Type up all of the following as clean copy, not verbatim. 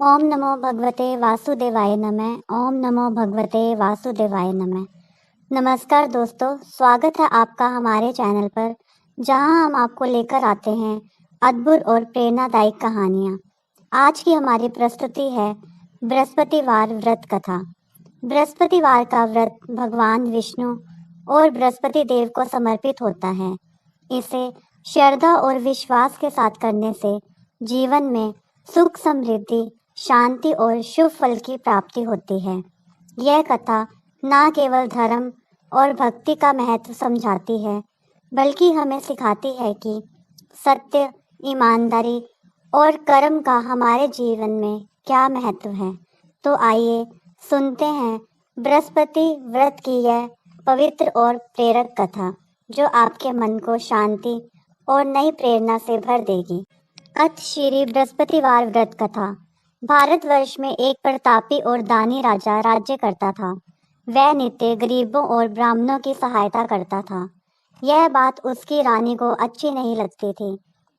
ओम नमो भगवते वासुदेवाय नमः। ओम नमो भगवते वासुदेवाय नमः। नमस्कार दोस्तों, स्वागत है आपका हमारे चैनल पर, जहां हम आपको लेकर आते हैं अद्भुत और प्रेरणादायक कहानियां। आज की हमारी प्रस्तुति है बृहस्पतिवार व्रत कथा। बृहस्पतिवार का व्रत भगवान विष्णु और बृहस्पति देव को समर्पित होता है। इसे श्रद्धा और विश्वास के साथ करने से जीवन में सुख, समृद्धि, शांति और शुभ फल की प्राप्ति होती है। यह कथा न केवल धर्म और भक्ति का महत्व समझाती है, बल्कि हमें सिखाती है कि सत्य, ईमानदारी और कर्म का हमारे जीवन में क्या महत्व है। तो आइए सुनते हैं बृहस्पति व्रत की यह पवित्र और प्रेरक कथा, जो आपके मन को शांति और नई प्रेरणा से भर देगी। अथ श्री बृहस्पतिवार व्रत कथा। भारतवर्ष में एक प्रतापी और दानी राजा राज्य करता था। वह नित्य गरीबों और ब्राह्मणों की सहायता करता था। यह बात उसकी रानी को अच्छी नहीं लगती थी।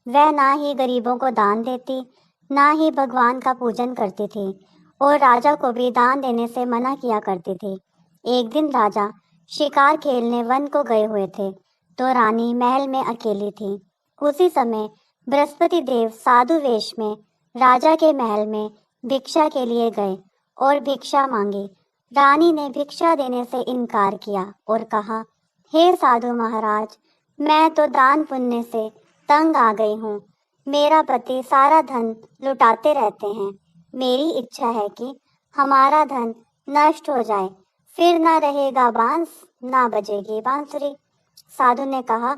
वह ना ही गरीबों को दान देती, ना ही भगवान का पूजन करती थी, और राजा को भी दान देने से मना किया करती थी। एक दिन राजा शिकार खेलने वन को गए हुए थे, तो रानी महल में अकेली थी। उसी समय बृहस्पति देव साधु वेश में राजा के महल में भिक्षा के लिए गए और भिक्षा मांगी। रानी ने भिक्षा देने से इनकार किया और कहा, हे साधु महाराज, मैं तो दान पुण्य से तंग आ गई हूँ। मेरा पति सारा धन लुटाते रहते हैं। मेरी इच्छा है कि हमारा धन नष्ट हो जाए, फिर ना रहेगा बांस, ना बजेगी बांसुरी। साधु ने कहा,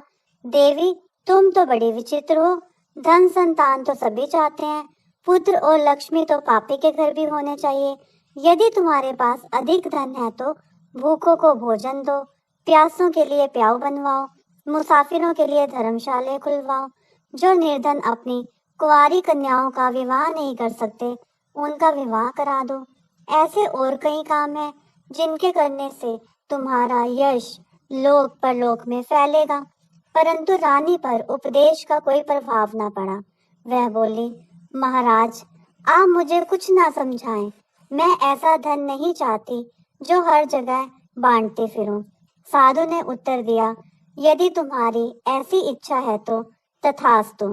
देवी, तुम तो बड़ी विचित्र हो। धन संतान तो सभी चाहते हैं, पुत्र और लक्ष्मी तो पापी के घर भी होने चाहिए। यदि तुम्हारे पास अधिक धन है तो भूखों को भोजन दो, प्यासों के लिए प्याऊ बनवाओ, मुसाफिरों के लिए धर्मशाले खुलवाओ। जो निर्धन अपनी कुंवारी कन्याओं का विवाह नहीं कर सकते, उनका विवाह करा दो। ऐसे और कई काम हैं जिनके करने से तुम्हारा यश लोक परलोक में फैलेगा। परंतु रानी पर उपदेश का कोई प्रभाव न पड़ा। वह बोली, महाराज, आप मुझे कुछ ना समझाएं। मैं ऐसा धन नहीं चाहती जो हर जगह बांटते फिरूं। साधु ने उत्तर दिया, यदि तुम्हारी ऐसी इच्छा है तो तथास्तु।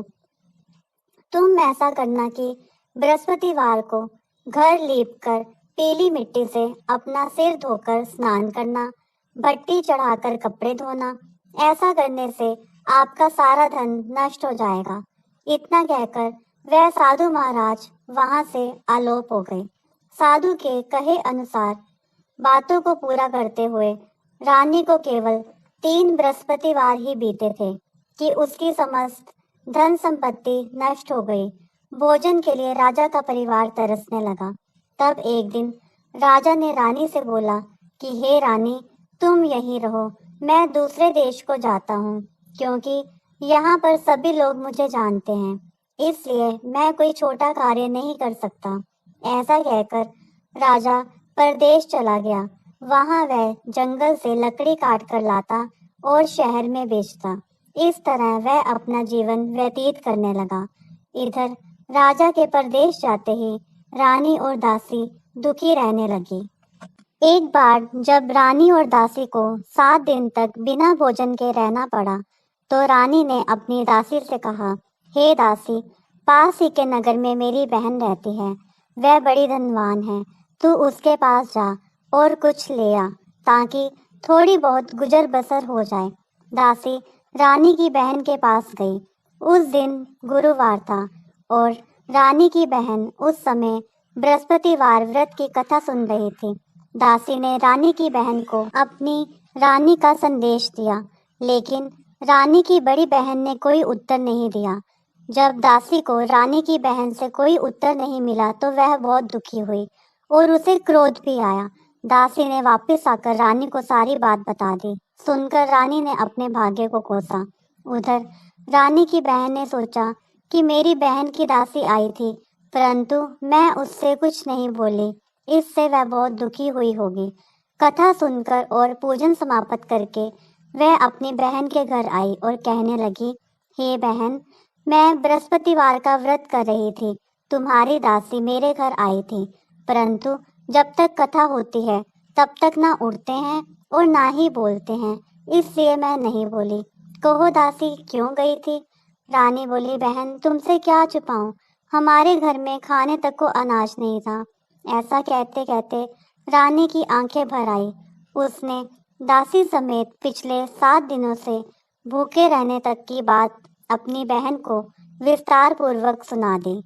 तुम ऐसा करना कि बृहस्पतिवार को घर लीपकर पीली मिट्टी से अपना सिर धोकर स्नान करना, भट्टी चढ़ाकर कपड़े धोना। ऐसा करने से आपका सारा धन नष्ट हो जाएगा। इतना कहकर वह साधु महाराज वहां से आलोप हो गए। साधु के कहे अनुसार बातों को पूरा करते हुए रानी को केवल 3 बृहस्पतिवार ही बीते थे कि उसकी समस्त धन संपत्ति नष्ट हो गई। भोजन के लिए राजा का परिवार तरसने लगा। तब एक दिन राजा ने रानी से बोला कि हे रानी, तुम यहीं रहो, मैं दूसरे देश को जाता हूँ, क्योंकि यहाँ पर सभी लोग मुझे जानते हैं, इसलिए मैं कोई छोटा कार्य नहीं कर सकता। ऐसा कहकर राजा परदेश चला गया। वहां वह जंगल से लकड़ी काट कर लाता और शहर में बेचता। इस तरह वह अपना जीवन व्यतीत करने लगा। इधर राजा के परदेश जाते ही रानी और दासी दुखी रहने लगी। एक बार जब रानी और दासी को 7 दिन तक बिना भोजन के रहना पड़ा, तो रानी ने अपनी दासी से कहा, हे दासी, पास ही के नगर में मेरी बहन रहती है। वह बड़ी धनवान है। तू उसके पास जा और कुछ ले आ, ताकि थोड़ी बहुत गुजर बसर हो जाए। दासी रानी की बहन के पास गई। उस दिन गुरुवार था और रानी की बहन उस समय बृहस्पतिवार व्रत की कथा सुन रही थी। दासी ने रानी की बहन को अपनी रानी का संदेश दिया, लेकिन रानी की बड़ी बहन ने कोई उत्तर नहीं दिया। जब दासी को रानी की बहन से कोई उत्तर नहीं मिला तो वह बहुत दुखी हुई और उसे क्रोध भी आया। दासी ने वापस आकर रानी को सारी बात बता दी। सुनकर रानी ने अपने भाग्य को कोसा। उधर रानी की बहन ने सोचा कि मेरी बहन की दासी आई थी, परंतु मैं उससे कुछ नहीं बोली, इससे वह बहुत दुखी हुई होगी। कथा सुनकर और पूजन समाप्त करके वह अपनी बहन के घर आई और कहने लगी, हे बहन, मैं बृहस्पतिवार का व्रत कर रही थी तुम्हारी दासी मेरे घर आई थी, परंतु जब तक कथा होती है तब तक ना उठते हैं और ना ही बोलते हैं, इसलिए मैं नहीं बोली। कहो दासी क्यों गई थी? रानी बोली, बहन तुमसे क्या छुपाऊं, हमारे घर में खाने तक को अनाज नहीं था। ऐसा कहते कहते रानी की आंखें भर आई। उसने दासी समेत पिछले 7 दिनों से भूखे रहने तक की बात अपनी बहन को विस्तार पूर्वक सुना दी।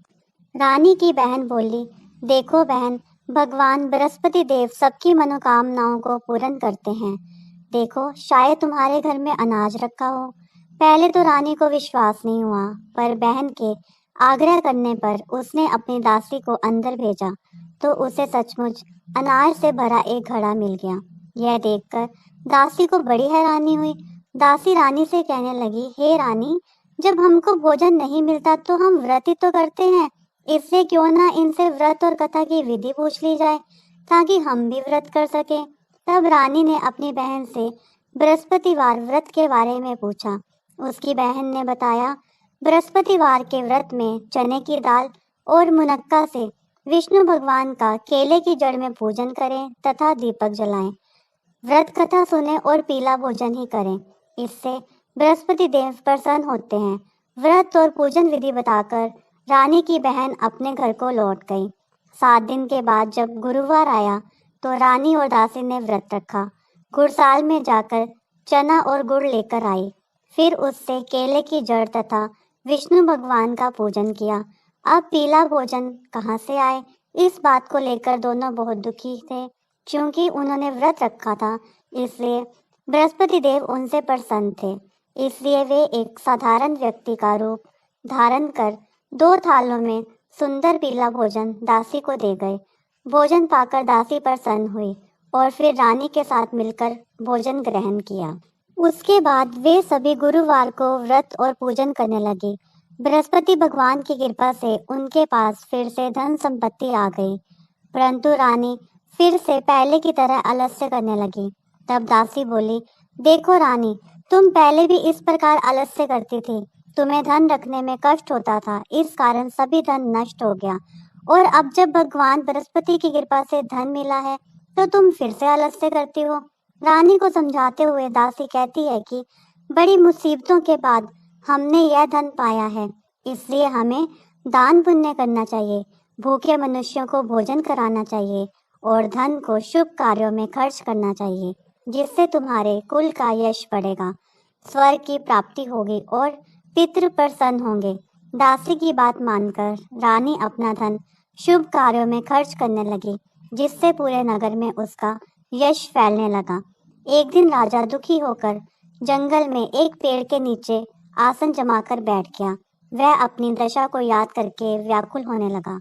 रानी की बहन बोली, देखो बहन, भगवान बृहस्पति देव सबकी मनोकामनाओं को पूर्ण करते हैं। देखो शायद तुम्हारे घर में अनाज रखा हो। पहले तो रानी को विश्वास नहीं हुआ, पर बहन के आग्रह करने पर उसने अपनी दासी को अंदर भेजा तो उसे सचमुच अनाज से भरा एक घड़ा मिल गया। यह देखकर दासी को बड़ी हैरानी हुई। दासी रानी से कहने लगी, हे रानी, जब हमको भोजन नहीं मिलता तो हम व्रत ही तो करते हैं, इसलिए क्यों ना इनसे व्रत और कथा की विधि पूछ ली जाए ताकि हम भी व्रत कर सकें। तब रानी ने अपनी बहन से बृहस्पतिवार व्रत के बारे में पूछा। उसकी बहन ने बताया, बृहस्पतिवार के व्रत में चने की दाल और मुनक्का से विष्णु भगवान का केले की जड़ में पूजन करें तथा दीपक जलाएं। व्रत कथा सुने और पीला भोजन ही करें, इससे बृहस्पति देव प्रसन्न होते हैं। व्रत और पूजन विधि बताकर रानी की बहन अपने घर को लौट गई। 7 दिन के बाद जब गुरुवार आया तो रानी और दासी ने व्रत रखा। गुड़साल में जाकर चना और गुड़ लेकर आई, फिर उससे केले की जड़ तथा विष्णु भगवान का पूजन किया। अब पीला भोजन कहाँ से आए, इस बात को लेकर दोनों बहुत दुखी थे। क्योंकि उन्होंने व्रत रखा था, इसलिए बृहस्पति देव उनसे प्रसन्न थे। इसलिए वे एक साधारण व्यक्ति का रूप धारण कर 2 थालों में सुंदर पीला भोजन दासी को दे गए। भोजन पाकर दासी प्रसन्न हुई और फिर रानी के साथ मिलकर भोजन ग्रहण किया। उसके बाद वे सभी गुरुवार को व्रत और पूजन करने लगे। बृहस्पति भगवान की कृपा से उनके पास फिर से धन संपत्ति आ गई, परंतु रानी फिर से पहले की तरह आलस्य करने लगी। तब दासी बोली, देखो रानी, तुम पहले भी इस प्रकार आलस्य करती थी। तुम्हें धन रखने में कष्ट होता था, इस कारण सभी धन नष्ट हो गया, और अब जब भगवान बृहस्पति की कृपा से धन मिला है तो तुम फिर से आलस्य करती हो। रानी को समझाते हुए दासी कहती है कि बड़ी मुसीबतों के बाद हमने यह धन पाया है, इसलिए हमें दान पुण्य करना चाहिए, भूखे मनुष्यों को भोजन कराना चाहिए और धन को शुभ कार्यों में खर्च करना चाहिए, जिससे तुम्हारे कुल का यश बढ़ेगा, स्वर्ग की प्राप्ति होगी और पितृ प्रसन्न होंगे। दासी की बात मानकर रानी अपना धन शुभ कार्यों में खर्च करने लगी, जिससे पूरे नगर में उसका यश फैलने लगा। एक दिन राजा दुखी होकर जंगल में एक पेड़ के नीचे आसन जमाकर बैठ गया। वह अपनी दशा को याद करके व्याकुल होने लगा।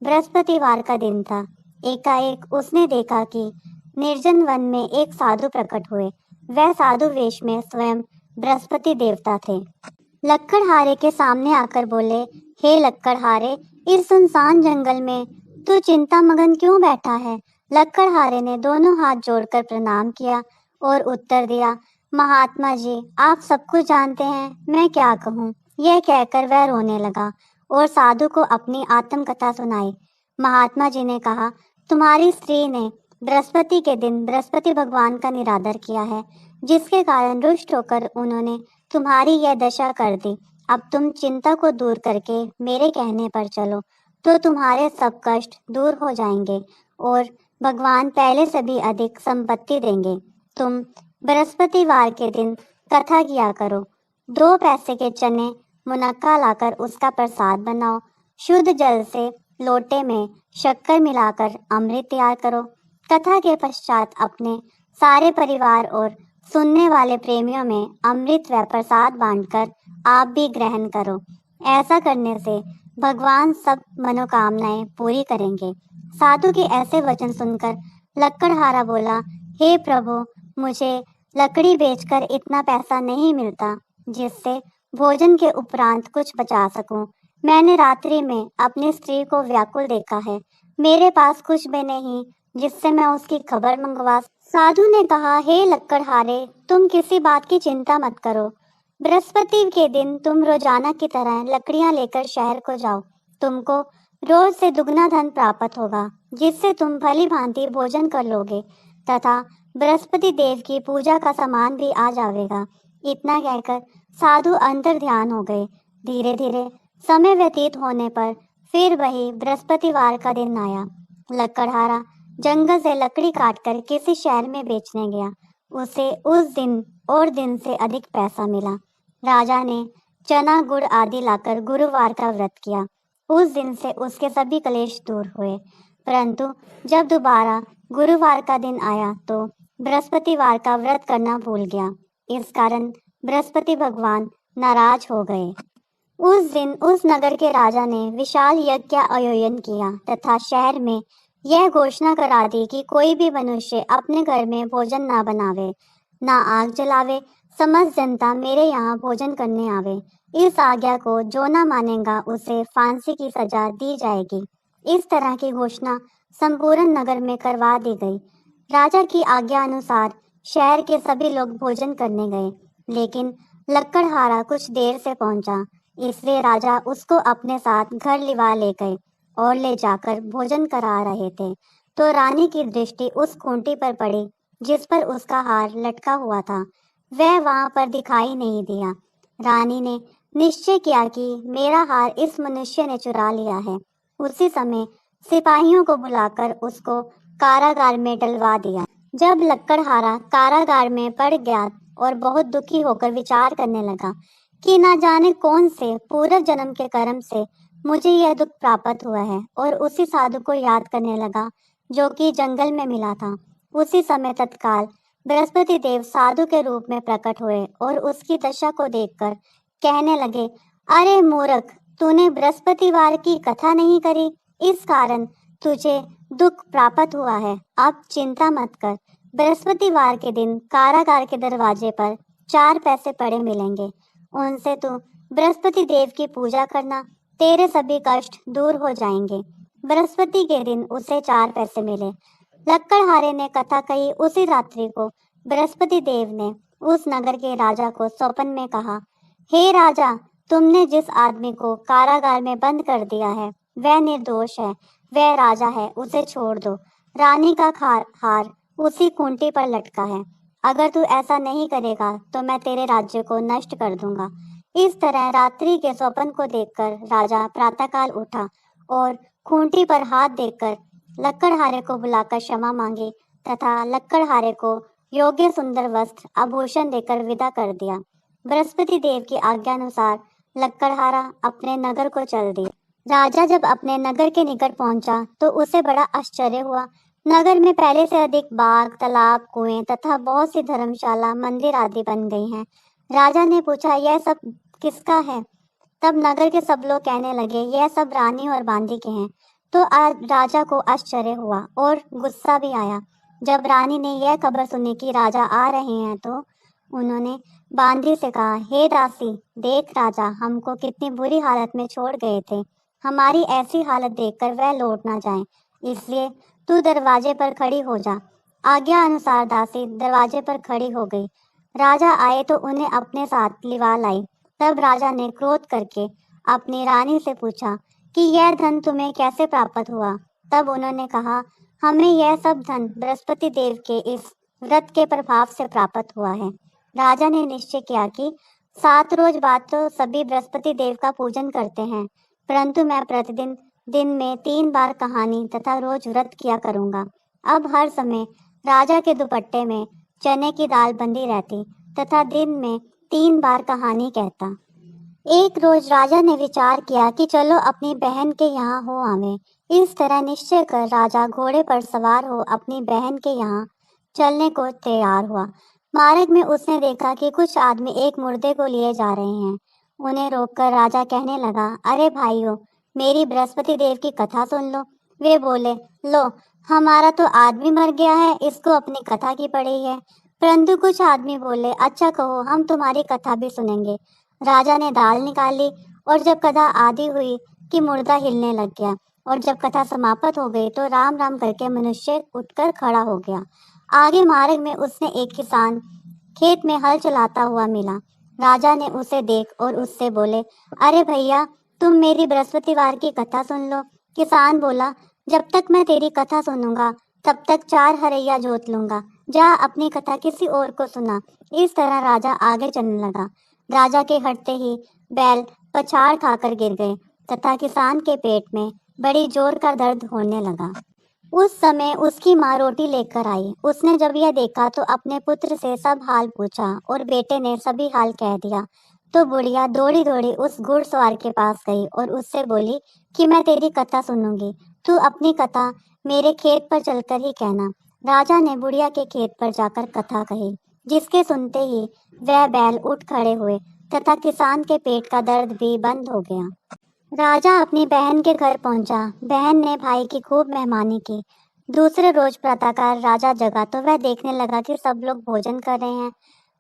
बृहस्पतिवार का दिन था। एकाएक उसने देखा कि निर्जन वन में एक साधु प्रकट हुए। वह साधु वेश में स्वयं बृहस्पति देवता थे। लक्कड़हारे के सामने आकर बोले, हे लक्कड़हारे, इस सुनसान जंगल में तू चिंता मगन क्यों बैठा है? लक्कड़हारे ने दोनों हाथ जोड़कर प्रणाम किया और उत्तर दिया, महात्मा जी, आप सब कुछ जानते हैं, मैं क्या कहूँ। यह कहकर वह रोने लगा और साधु को अपनी आत्मकथा सुनाई। महात्मा जी ने कहा, तुम्हारी स्त्री ने बृहस्पति के दिन बृहस्पति भगवान का निरादर किया है, जिसके कारण रुष्ट होकर उन्होंने तुम्हारी यह दशा कर दी। अब तुम चिंता को दूर करके मेरे कहने पर चलो तो तुम्हारे सब कष्ट दूर हो जाएंगे और भगवान पहले से भी अधिक संपत्ति देंगे। तुम बृहस्पतिवार के दिन कथा किया करो। 2 पैसे के चने मुनक्का लाकर उसका प्रसाद बनाओ। शुद्ध जल से लोटे में शक्कर मिलाकर अमृत तैयार करो। कथा के पश्चात अपने सारे परिवार और सुनने वाले प्रेमियों में अमृत व प्रसाद बांटकर आप भी ग्रहण करो। ऐसा करने से भगवान सब मनोकामनाएं पूरी करेंगे। साधु के ऐसे वचन सुनकर लक्कड़हारा बोला, हे प्रभु, मुझे लकड़ी बेचकर इतना पैसा नहीं मिलता जिससे भोजन के उपरांत कुछ बचा सकूं। मैंने रात्रि में अपनी स्त्री को व्याकुल देखा है। मेरे पास कुछ भी नहीं जिससे मैं उसकी खबर मंगवा। साधु ने कहा, हे लक्कड़हारे, तुम किसी बात की चिंता मत करो। बृहस्पति के दिन तुम रोजाना की तरह लकड़ियां लेकर शहर को जाओ। तुमको रोज से दुगना धन प्राप्त होगा, जिससे तुम भली भांति भोजन कर लोगे तथा बृहस्पति देव की पूजा का सामान भी आ जाएगा। इतना कहकर साधु अंतर ध्यान हो गए। धीरे धीरे समय व्यतीत होने पर फिर वही बृहस्पतिवार का दिन आया। लकड़हारा जंगल से लकड़ी काटकर किसी शहर में बेचने गया। उसे उस दिन और दिन से अधिक पैसा मिला। राजा ने चना गुड़ आदि लाकर गुरुवार का व्रत किया। उस दिन से उसके सभी क्लेश दूर हुए। परंतु जब दोबारा गुरुवार का दिन आया तो बृहस्पतिवार का व्रत करना भूल गया। इस कारण बृहस्पति भगवान नाराज हो गए। उस दिन उस नगर के राजा ने विशाल यज्ञ का आयोजन किया तथा शहर में यह घोषणा करा दी कि कोई भी मनुष्य अपने घर में भोजन ना बनावे, ना आग जलावे। समस्त जनता मेरे यहाँ भोजन करने आवे। इस आज्ञा को जो ना मानेगा उसे फांसी की सजा दी जाएगी। इस तरह की घोषणा संपूर्ण नगर में करवा दी गई। राजा की आज्ञा अनुसार शहर के सभी लोग भोजन करने गए, लेकिन लक्कड़हारा कुछ देर से पहुंचा, इसलिए राजा उसको अपने साथ घर लिवा ले गए और ले जाकर भोजन करा रहे थे तो रानी की दृष्टि उस खूंटी पर पड़ी जिस पर उसका हार लटका हुआ था। वह वहां पर दिखाई नहीं दिया। रानी ने निश्चय किया कि मेरा हार इस मनुष्य ने चुरा लिया है। उसी समय सिपाहियों को बुलाकर उसको कारागार में डलवा दिया। जब लक्कड़हारा कारागार में पड़ गया और बहुत दुखी होकर विचार करने लगा कि ना जाने कौन से पूर्व जन्म के कर्म से मुझे यह दुख प्राप्त हुआ है, और उसी साधु को याद करने लगा जो कि जंगल में मिला था। उसी समय तत्काल बृहस्पति देव साधु के रूप में प्रकट हुए और उसकी दशा को देखकर कहने लगे, अरे मूर्ख, तूने बृहस्पतिवार की कथा नहीं करी, इस कारण तुझे दुख प्राप्त हुआ है। अब चिंता मत कर। बृहस्पतिवार के दिन कारागार के दरवाजे पर 4 पैसे पड़े मिलेंगे। उनसे तू बृहस्पति देव की पूजा करना, तेरे सभी कष्ट दूर हो जाएंगे। बृहस्पति के दिन उसे 4 पैसे मिले। लक्कड़हारे ने कथा कही उसी रात्रि को बृहस्पति देव ने उस नगर के राजा को स्वप्न में कहा, हे राजा, तुमने जिस आदमी को कारागार में बंद कर दिया है वह निर्दोष है, वह राजा है, उसे छोड़ दो। रानी का हार उसी खूंटी पर लटका है। अगर तू ऐसा नहीं करेगा तो मैं तेरे राज्य को नष्ट कर दूंगा। इस तरह रात्रि के स्वप्न को देखकर राजा प्रातःकाल उठा और खूंटी पर हाथ देकर लक्कड़हारे को बुलाकर क्षमा मांगी तथा लक्कड़हारे को योग्य सुंदर वस्त्र आभूषण देकर विदा कर दिया। बृहस्पति देव की आज्ञानुसार लक्कड़हारा अपने नगर को चल दिया। राजा जब अपने नगर के निकट पहुंचा तो उसे बड़ा आश्चर्य हुआ। नगर में पहले से अधिक बाग, तालाब, कुएं तथा बहुत सी धर्मशाला, मंदिर आदि बन गई हैं। राजा ने पूछा, यह सब किसका है? तब नगर के सब लोग कहने लगे, यह सब रानी और बांदी के हैं। तो आज राजा को आश्चर्य हुआ और गुस्सा भी आया। जब रानी ने यह खबर सुनी कि राजा आ रहे हैं तो उन्होंने बांदी से कहा, हे दासी, देख राजा हमको कितनी बुरी हालत में छोड़ गए थे। हमारी ऐसी हालत देखकर वह लौट ना जाए, इसलिए तू दरवाजे पर खड़ी हो जा। आज्ञा अनुसार दासी दरवाजे पर खड़ी हो गई। राजा आए तो उन्हें अपने साथ लिवा लाई। तब राजा ने क्रोध करके अपनी रानी से पूछा कि यह धन तुम्हें कैसे प्राप्त हुआ? तब उन्होंने कहा, हमें यह सब धन बृहस्पति देव के इस व्रत के प्रभाव से प्राप्त हुआ है। राजा ने निश्चय किया कि 7 रोज बाद तो सभी बृहस्पति देव का पूजन करते हैं, परंतु मैं प्रतिदिन दिन में 3 बार कहानी तथा रोज व्रत किया करूंगा। अब हर समय राजा के दुपट्टे में चने की दाल बंधी रहती तथा दिन में 3 बार कहानी कहता। एक रोज राजा ने विचार किया कि चलो अपनी बहन के यहाँ हो आवे। इस तरह निश्चय कर राजा घोड़े पर सवार हो अपनी बहन के यहाँ चलने को तैयार हुआ। मार्ग में उसने देखा कि कुछ आदमी एक मुर्दे को लिए जा रहे हैं। उन्हें रोककर राजा कहने लगा, अरे भाइयों, मेरी बृहस्पति देव की कथा सुन लो। वे बोले, लो, हमारा तो आदमी मर गया है, इसको अपनी कथा की पड़ी है। परंतु कुछ आदमी बोले, अच्छा कहो, हम तुम्हारी कथा भी सुनेंगे। राजा ने दाल निकाली और जब कथा आधी हुई कि मुर्दा हिलने लग गया, और जब कथा समाप्त हो गई तो राम राम करके मनुष्य उठकर खड़ा हो गया। आगे मार्ग में उसने एक किसान खेत में हल चलाता हुआ मिला। राजा ने उसे देख और उससे बोले, अरे भैया, तुम मेरी बृहस्पतिवार की कथा सुन लो। किसान बोला, जब तक मैं तेरी कथा सुनूंगा तब तक 4 हरैया जोत लूंगा। जा अपनी कथा किसी और को सुना। इस तरह राजा आगे चलने लगा। राजा के हटते ही बैल पछाड़ खाकर गिर गए तथा किसान के पेट में बड़ी जोर का दर्द होने लगा। उस समय उसकी माँ रोटी लेकर आई। उसने जब यह देखा तो अपने पुत्र से सब हाल पूछा और बेटे ने सभी हाल कह दिया। तो बुढ़िया दौड़ी दौड़ी उस घुड़सवार के पास गई और उससे बोली कि मैं तेरी कथा सुनूंगी। तू अपनी कथा मेरे खेत पर चलकर ही कहना। राजा ने बुढ़िया के खेत पर जाकर कथा कही, जिसके सुनते ही वह बैल उठ खड़े हुए तथा किसान के पेट का दर्द भी बंद हो गया। राजा अपनी बहन के घर पहुंचा। बहन ने भाई की खूब मेहमानी की। दूसरे रोज प्रातःकाल राजा जगा तो वह देखने लगा कि सब लोग भोजन कर रहे हैं।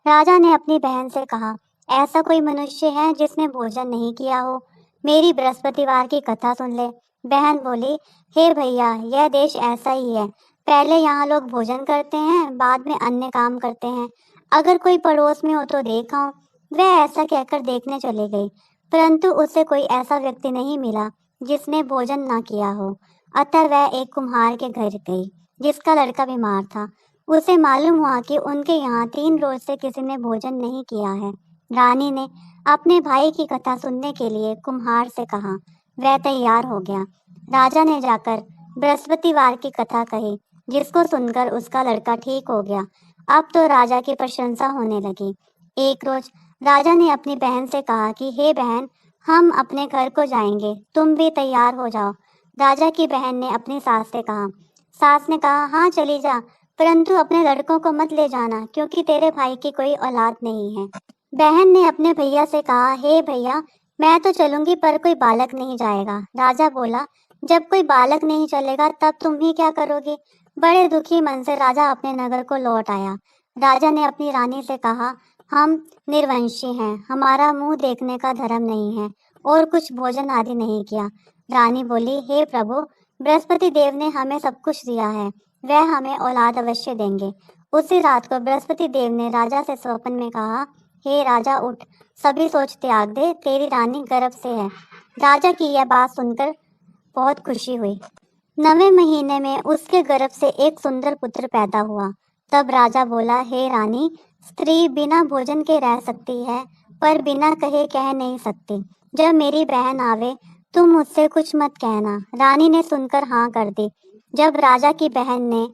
राजा ने अपनी बहन से कहा, ऐसा कोई मनुष्य है जिसने भोजन नहीं किया हो? मेरी बृहस्पतिवार की कथा सुन ले। बहन बोली, हे भैया, यह देश ऐसा ही है। पहले यहाँ लोग भोजन करते हैं, बाद में अन्य काम करते हैं। अगर कोई पड़ोस में हो तो देख आओ। वह ऐसा कहकर देखने चली गई, परंतु उसे कोई ऐसा व्यक्ति नहीं मिला जिसने भोजन ना किया हो। अतः वह एक कुम्हार के घर गई, जिसका लड़का बीमार था। उसे मालूम हुआ कि उनके यहाँ 3 रोज से किसी ने भोजन नहीं किया है। रानी ने अपने भाई की कथा सुनने के लिए कुम्हार से कहा। वह तैयार हो गया। राजा ने जाकर बृहस्पतिवार की कथा कही, जिसको सुनकर उसका लड़का ठीक हो गया। अब तो राजा की प्रशंसा होने लगी। एक रोज राजा ने अपनी बहन से कहा कि हे बहन, हम अपने घर को जाएंगे, तुम भी तैयार हो जाओ। राजा की बहन ने अपनी सास से कहा। सास ने कहा, हाँ चली जा, परंतु अपने लड़कों को मत ले जाना, क्योंकि तेरे भाई की कोई औलाद नहीं है। बहन ने अपने भैया से कहा, हे भैया, मैं तो चलूंगी पर कोई बालक नहीं जाएगा। राजा बोला, जब कोई बालक नहीं चलेगा तब तुम ही क्या करोगे? बड़े दुखी मन से राजा अपने नगर को लौट आया। राजा ने अपनी रानी से कहा, हम निर्वंशी हैं, हमारा मुंह देखने का धर्म नहीं है और कुछ भोजन आदि नहीं किया। रानी बोली, हे प्रभु, बृहस्पति देव ने हमें सब कुछ दिया है, वह हमें औलाद अवश्य देंगे। उसी रात को बृहस्पति देव ने राजा से स्वप्न में कहा, हे राजा उठ, सभी सोच त्याग दे, तेरी रानी गर्भ से है। राजा की यह बात सुनकर बहुत खुशी हुई। 9वें महीने में उसके गर्भ से एक सुंदर पुत्र पैदा हुआ। तब राजा बोला, हे रानी, स्त्री बिना भोजन के रह सकती है, पर बिना कहे कह नहीं सकती। जब मेरी बहन आवे तुम मुझसे कुछ मत कहना। रानी ने सुनकर हाँ कर दी। जब राजा की बहन ने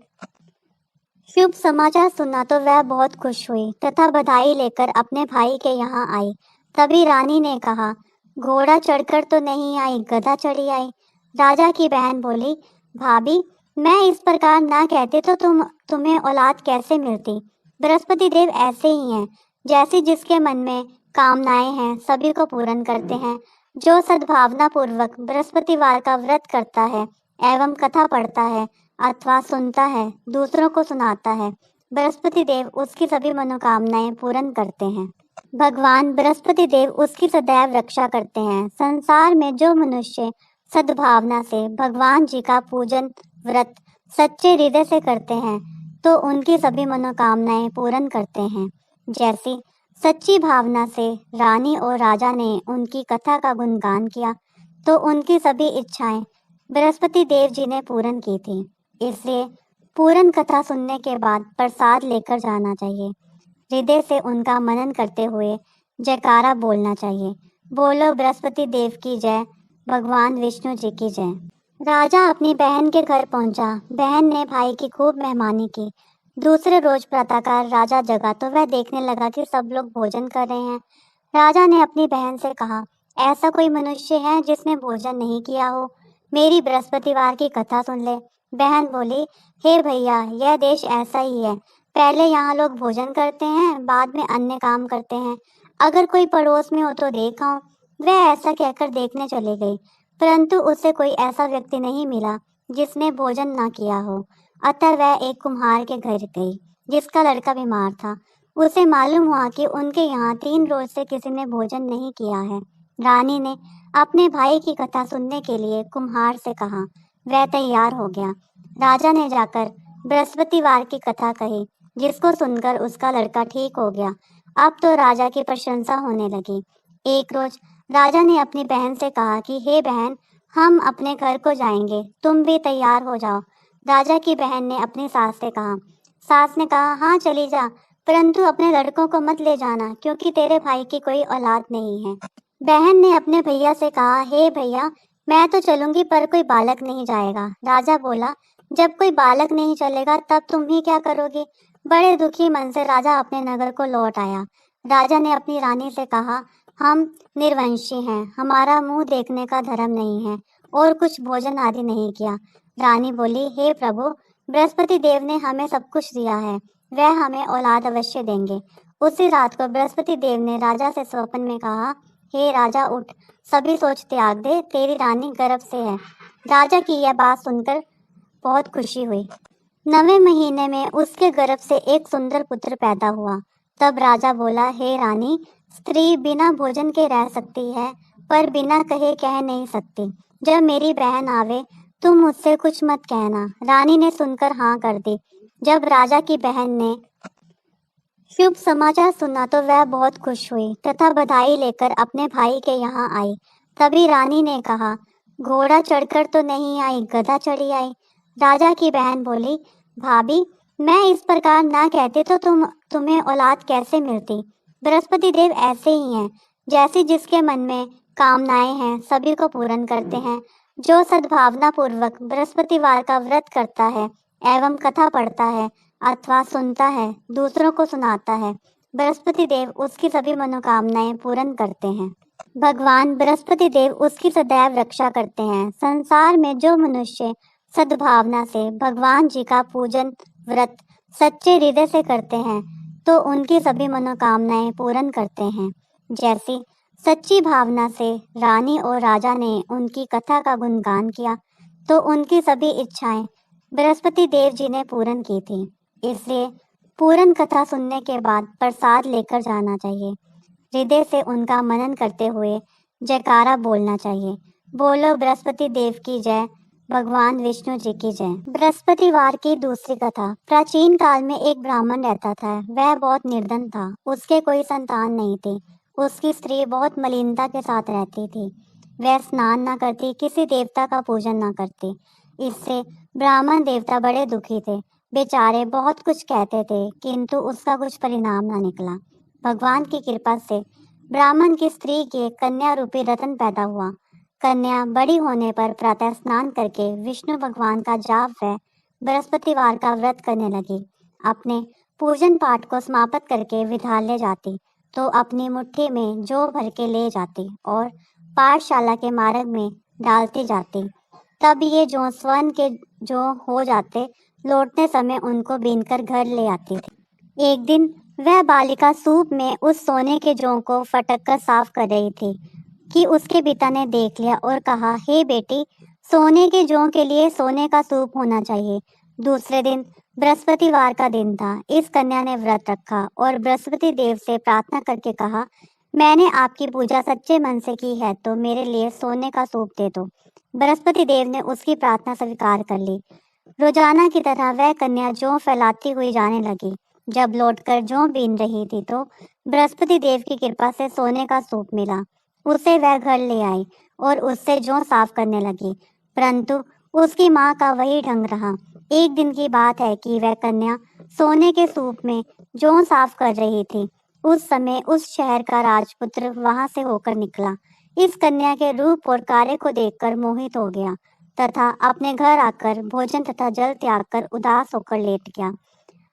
शुभ समाचार सुना तो वह बहुत खुश हुई तथा बधाई लेकर अपने भाई के यहाँ आई। तभी रानी ने कहा, घोड़ा चढ़कर तो नहीं आई, गधा चढ़ी आई। राजा की बहन बोली, भाभी, मैं इस प्रकार ना कहती तो तुम्हें औलाद कैसे मिलती? बृहस्पति देव ऐसे ही हैं, जैसे जिसके मन में कामनाएं हैं सभी को पूर्ण करते हैं। जो सद्भावना पूर्वक बृहस्पतिवार का व्रत करता है एवं कथा पढ़ता है अथवा सुनता है, दूसरों को सुनाता है, बृहस्पति देव उसकी सभी मनोकामनाएं पूर्ण करते हैं। भगवान बृहस्पति देव उसकी सदैव रक्षा करते हैं। संसार में जो मनुष्य सद्भावना से भगवान जी का पूजन व्रत सच्चे हृदय से करते हैं तो उनकी सभी मनोकामनाएं पूर्ण करते हैं। जैसी सच्ची भावना से रानी और राजा ने उनकी कथा का गुणगान किया तो उनकी सभी इच्छाएं बृहस्पति देव जी ने पूर्ण की थी। इसलिए पूर्ण कथा सुनने के बाद प्रसाद लेकर जाना चाहिए। हृदय से उनका मनन करते हुए जयकारा बोलना चाहिए। बोलो बृहस्पति देव की जय, भगवान विष्णु जी की जय। राजा अपनी बहन के घर पहुंचा। बहन ने भाई की खूब मेहमानी की। दूसरे रोज प्रातःकाल राजा जगा तो वह देखने लगा कि सब लोग भोजन कर रहे हैं। राजा ने अपनी बहन से कहा, ऐसा कोई मनुष्य है जिसने भोजन नहीं किया हो? मेरी बृहस्पतिवार की कथा सुन ले। बहन बोली, हे भैया, यह देश ऐसा ही है। पहले यहाँ लोग भोजन करते हैं, बाद में अन्य काम करते हैं। अगर कोई पड़ोस में हो तो देख आओ। वह ऐसा कहकर देखने चली गई, परंतु उसे कोई ऐसा व्यक्ति नहीं मिला जिसने भोजन ना किया हो। अतः वह एक कुम्हार के घर गई, जिसका लड़का बीमार था। उसे मालूम हुआ कि उनके यहाँ 3 रोज से किसी ने भोजन नहीं किया है। रानी ने अपने भाई की कथा सुनने के लिए कुम्हार से कहा। वह तैयार हो गया। राजा ने जाकर बृहस्पतिवार की कथा कही, जिसको सुनकर उसका लड़का ठीक हो गया। अब तो राजा की प्रशंसा होने लगी। एक रोज राजा ने अपनी बहन से कहा कि हे बहन, हम अपने घर को जाएंगे, तुम भी तैयार हो जाओ। राजा की बहन ने अपनी सास से कहा। सास ने कहा, हाँ चली जा, परंतु अपने लड़कों को मत ले जाना, क्योंकि तेरे भाई की कोई औलाद नहीं है। बहन ने अपने भैया से कहा, हे भैया, मैं तो चलूंगी पर कोई बालक नहीं जाएगा। राजा बोला, जब कोई बालक नहीं चलेगा तब तुम ही क्या करोगे। बड़े दुखी मन से राजा अपने नगर को लौट आया। राजा ने अपनी रानी से कहा, हम निर्वंशी हैं, हमारा मुंह देखने का धर्म नहीं है और कुछ भोजन आदि नहीं किया। रानी बोली, हे प्रभु, बृहस्पति देव ने हमें सब कुछ दिया है, वह हमें औलाद अवश्य देंगे। उसी रात को बृहस्पति देव ने राजा से स्वप्न में कहा, हे राजा उठ, सभी सोच त्याग दे, तेरी रानी गर्भ से है। राजा की यह बात सुनकर बहुत खुशी हुई। 9वें महीने में उसके गर्भ से एक सुंदर पुत्र पैदा हुआ। तब राजा बोला, हे रानी, स्त्री बिना भोजन के रह सकती है, पर बिना कहे कह नहीं सकती। जब मेरी बहन आवे, तुम मुझसे कुछ मत कहना। रानी ने सुनकर हाँ कर दी। जब राजा की बहन ने शुभ समाचार सुना तो वह बहुत खुश हुई तथा बधाई लेकर अपने भाई के यहाँ आई। तभी रानी ने कहा, घोड़ा चढ़कर तो नहीं आई, गधा चढ़ी आई। राजा की बहन बोली, भाभी, मैं इस प्रकार ना कहती तो तुम्हें औलाद कैसे मिलती। बृहस्पति देव ऐसे ही हैं, जैसे जिसके मन में कामनाएं हैं सभी को पूर्ण करते हैं। जो सद्भावना पूर्वक बृहस्पतिवार का व्रत करता है एवं कथा पढ़ता है अथवा सुनता है, दूसरों को सुनाता है, बृहस्पति देव उसकी सभी मनोकामनाएं पूर्ण करते हैं। भगवान बृहस्पति देव उसकी सदैव रक्षा करते हैं। संसार में जो मनुष्य सद्भावना से भगवान जी का पूजन व्रत सच्चे हृदय से करते हैं तो उनकी सभी मनोकामनाएं पूर्ण करते हैं। जैसी सच्ची भावना से रानी और राजा ने उनकी कथा का गुणगान किया तो उनकी सभी इच्छाएं बृहस्पति देव जी ने पूर्ण की थी। इसलिए पूर्ण कथा सुनने के बाद प्रसाद लेकर जाना चाहिए। हृदय से उनका मनन करते हुए जयकारा बोलना चाहिए। बोलो बृहस्पति देव की जय, भगवान विष्णु जी की जय। बृहस्पतिवार की दूसरी कथा। प्राचीन काल में एक ब्राह्मण रहता था। वह बहुत निर्धन था, उसके कोई संतान नहीं थी। उसकी स्त्री बहुत मलिनता के साथ रहती थी। वह स्नान न करती, किसी देवता का पूजन न करती। इससे ब्राह्मण देवता बड़े दुखी थे। बेचारे बहुत कुछ कहते थे, किंतु उसका कुछ परिणाम न निकला। भगवान की कृपा से ब्राह्मण की स्त्री के कन्या रूपी रतन पैदा हुआ। कन्या बड़ी होने पर प्रातः स्नान करके विष्णु भगवान का जाप व बृहस्पतिवार का व्रत करने लगी। अपने पूजन पाठ को समाप्त करके विद्यालय जाती तो अपनी मुट्ठी में जौ भर के ले जाती और पाठशाला के मार्ग में डालती जाती। तब ये जौ स्वर्ण के जौ हो जाते, लौटने समय उनको बीनकर घर ले आती थी। एक दिन वह बालिका सूप में उस सोने के जौ को फटक कर साफ कर रही थी कि उसके पिता ने देख लिया और कहा, हे बेटी, सोने के जौ के लिए सोने का सूप होना चाहिए। दूसरे दिन बृहस्पतिवार का दिन था। इस कन्या ने व्रत रखा और बृहस्पति देव से प्रार्थना करके कहा, मैंने आपकी पूजा सच्चे मन से की है तो मेरे लिए सोने का सूप दे दो। बृहस्पति देव ने उसकी प्रार्थना स्वीकार कर ली। रोजाना की तरह वह कन्या जौ फैलाती हुई जाने लगी। जब लौटकर जौ बीन रही थी तो बृहस्पति देव की कृपा से सोने का सूप मिला। उसे वह घर ले आई और उससे जौ साफ करने लगी, परंतु उसकी माँ का वही ढंग रहा। एक दिन की बात है कि वह कन्या सोने के सूप में जौ साफ कर रही थी। उस समय उस शहर का राजपुत्र वहां से होकर निकला। इस कन्या के रूप और कार्य को देखकर मोहित हो गया तथा अपने घर आकर भोजन तथा जल त्याग कर उदास होकर लेट गया।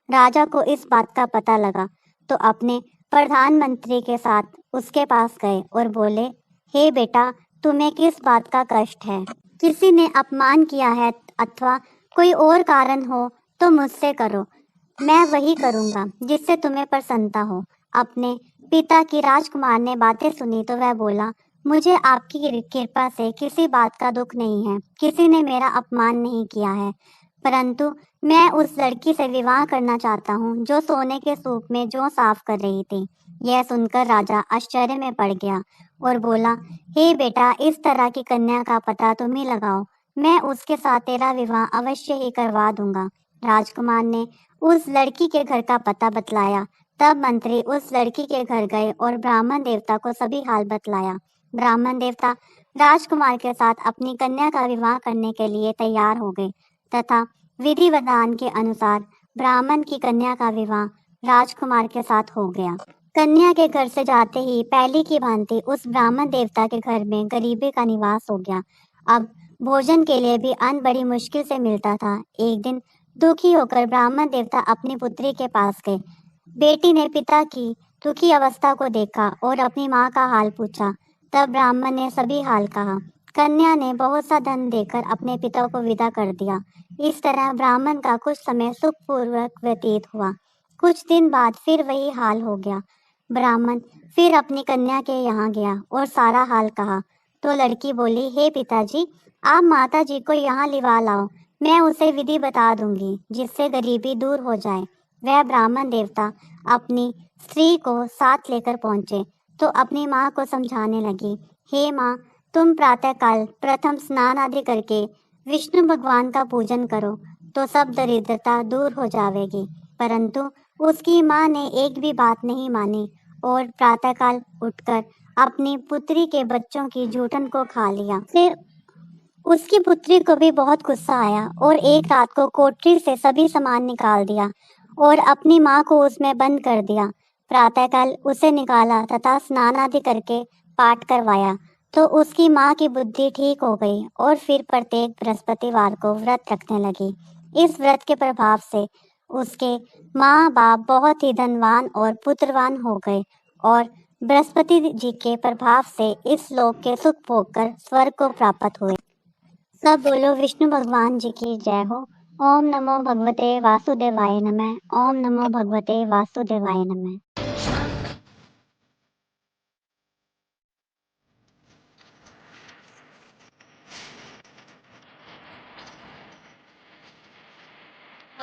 राजा को इस बात का पता लगा तो अपने प्रधानमंत्री के साथ उसके पास गए और बोले, हे बेटा, तुम्हें किस बात का कष्ट है? किसी ने अपमान किया है अथवा कोई और कारण हो तो मुझसे करो, मैं वही करूँगा जिससे तुम्हें प्रसन्नता हो। अपने पिता की राजकुमार ने बातें सुनी तो वह बोला, मुझे आपकी कृपा से किसी बात का दुख नहीं है, किसी ने मेरा अपमान नहीं किया है, परंतु मैं उस लड़की से विवाह करना चाहता हूँ जो सोने के सूप में जौ साफ कर रही थी। यह सुनकर राजा आश्चर्य में पड़ गया और बोला, हे बेटा, इस तरह की कन्या का पता तुम ही लगाओ, मैं उसके साथ तेरा विवाह अवश्य ही करवा दूंगा। राजकुमार ने उस लड़की के घर का पता बतलाया। तब मंत्री उस लड़की के घर गए और ब्राह्मण देवता को सभी हाल बतलाया। ब्राह्मण देवता राजकुमार के साथ अपनी कन्या का विवाह करने के लिए तैयार हो गए तथा विधि विधान के अनुसार ब्राह्मण की कन्या का विवाह राजकुमार के साथ हो गया। कन्या के घर से जाते ही पहली की भांति उस ब्राह्मण देवता के घर में गरीबी का निवास हो गया। अब भोजन के लिए भी अन्न बड़ी मुश्किल से मिलता था। एक दिन दुखी होकर ब्राह्मण देवता अपनी पुत्री के पास गए। बेटी ने पिता की दुखी अवस्था को देखा और अपनी माँ का हाल पूछा। तब ब्राह्मण ने सभी हाल कहा। कन्या ने बहुत सा धन देकर अपने पिता को विदा कर दिया। इस तरह ब्राह्मण का कुछ समय सुखपूर्वक व्यतीत हुआ। कुछ दिन बाद फिर वही हाल हो गया। ब्राह्मण फिर अपनी कन्या के यहाँ गया और सारा हाल कहा। तो लड़की बोली, हे पिताजी, आप माता जी को यहाँ लिवा लाओ, मैं उसे विधि बता दूंगी जिससे गरीबी दूर हो जाए। वह ब्राह्मण देवता अपनी स्त्री को साथ लेकर पहुंचे तो अपनी माँ को समझाने लगी। हे माँ, तुम प्रातःकाल प्रथम स्नान आदि करके विष्णु भगवान का पूजन करो तो सब दरिद्रता दूर हो जाएगी। परंतु उसकी माँ ने एक भी बात नहीं मानी और प्रातःकाल उठकर अपनी पुत्री के बच्चों की जूठन को खा लिया। फिर उसकी पुत्री को भी बहुत गुस्सा आया और एक रात को कोठरी से सभी सामान निकाल दिया और अपनी माँ को उसमें बंद कर दिया। प्रातःकाल उसे निकाला तथा स्नान आदि करके पाठ करवाया तो उसकी माँ की बुद्धि ठीक हो गई और फिर प्रत्येक बृहस्पतिवार को व्रत रखने लगी। इस व्रत के प्रभाव से उसके माँ बाप बहुत ही धनवान और पुत्रवान हो गए और बृहस्पति जी के प्रभाव से इस लोक के सुख भोगकर स्वर्ग को प्राप्त हुए। सब बोलो विष्णु भगवान जी की जय हो। ओम नमो भगवते वासुदेवाय नमः। ओम नमो भगवते वासुदेवाय नमः।